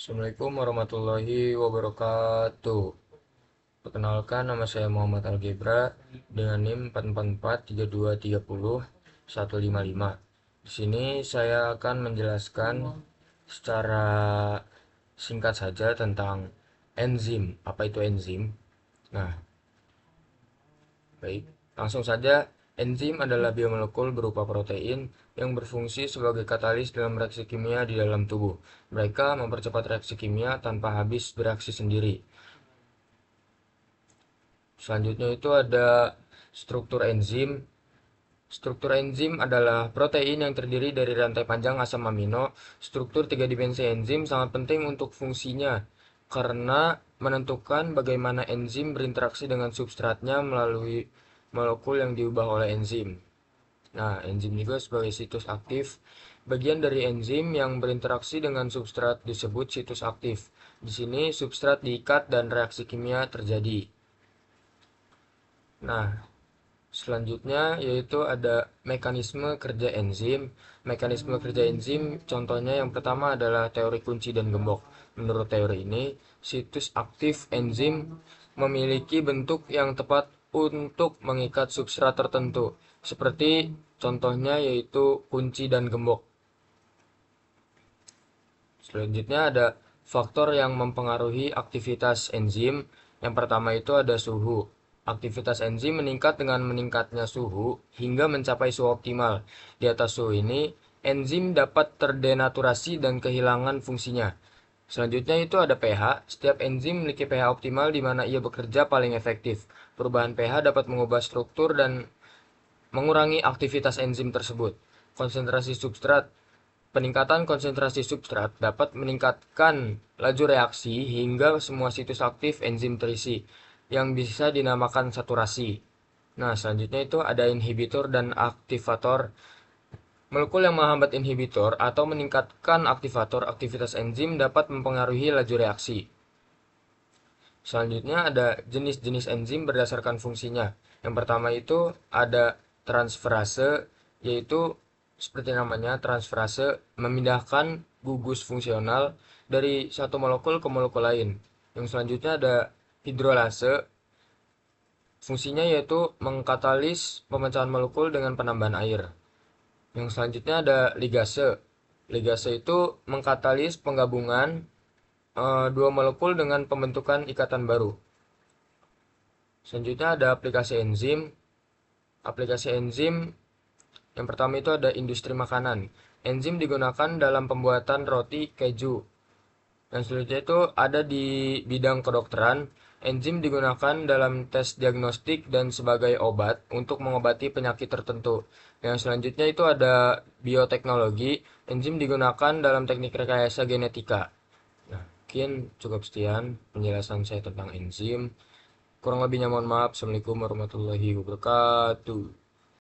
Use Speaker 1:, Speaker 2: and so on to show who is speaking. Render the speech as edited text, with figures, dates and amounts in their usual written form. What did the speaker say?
Speaker 1: Assalamualaikum warahmatullahi wabarakatuh. Perkenalkan, nama saya Muhammad Algebra dengan NIM 4443230 155. Di sini saya akan menjelaskan secara singkat saja tentang enzim. Apa itu enzim? Nah, baik, langsung saja. Enzim adalah biomolekul berupa protein yang berfungsi sebagai katalis dalam reaksi kimia di dalam tubuh. Mereka mempercepat reaksi kimia tanpa habis bereaksi sendiri. Selanjutnya itu ada struktur enzim. Struktur enzim adalah protein yang terdiri dari rantai panjang asam amino. Struktur tiga dimensi enzim sangat penting untuk fungsinya karena menentukan bagaimana enzim berinteraksi dengan substratnya melalui molekul yang diubah oleh enzim. Nah, enzim juga sebagai situs aktif. Bagian dari enzim yang berinteraksi dengan substrat disebut situs aktif. Di sini substrat diikat dan reaksi kimia terjadi. Nah, selanjutnya yaitu ada mekanisme kerja enzim. Mekanisme kerja enzim contohnya yang pertama adalah teori kunci dan gembok. Menurut teori ini, situs aktif enzim memiliki bentuk yang tepat untuk mengikat substrat tertentu. Seperti contohnya yaitu kunci dan gembok. Selanjutnya ada faktor yang mempengaruhi aktivitas enzim. Yang pertama itu ada suhu. Aktivitas enzim meningkat dengan meningkatnya suhu hingga mencapai suhu optimal. Di atas suhu ini, enzim dapat terdenaturasi dan kehilangan fungsinya. Selanjutnya itu ada pH. Setiap enzim memiliki pH optimal di mana ia bekerja paling efektif. Perubahan pH dapat mengubah struktur dan mengurangi aktivitas enzim tersebut. Konsentrasi substrat. Peningkatan konsentrasi substrat dapat meningkatkan laju reaksi hingga semua situs aktif enzim terisi, yang bisa dinamakan saturasi. Nah, selanjutnya itu ada inhibitor dan aktivator. Molekul yang menghambat inhibitor atau meningkatkan aktivator aktivitas enzim dapat mempengaruhi laju reaksi. Selanjutnya ada jenis-jenis enzim berdasarkan fungsinya. Yang pertama itu ada transferase, yaitu seperti namanya transferase memindahkan gugus fungsional dari satu molekul ke molekul lain. Yang selanjutnya ada hidrolase, fungsinya yaitu mengkatalis pemecahan molekul dengan penambahan air. Yang selanjutnya ada ligase. Ligase itu mengkatalis penggabungan dua molekul dengan pembentukan ikatan baru. Selanjutnya ada aplikasi enzim. Aplikasi enzim yang pertama itu ada industri makanan. Enzim digunakan dalam pembuatan roti, keju. Dan selanjutnya itu ada di bidang kedokteran. Enzim digunakan dalam tes diagnostik dan sebagai obat untuk mengobati penyakit tertentu. Yang selanjutnya itu ada bioteknologi. Enzim digunakan dalam teknik rekayasa genetika. Nah, mungkin cukup sekian penjelasan saya tentang enzim. Kurang lebihnya mohon maaf. Assalamualaikum warahmatullahi wabarakatuh.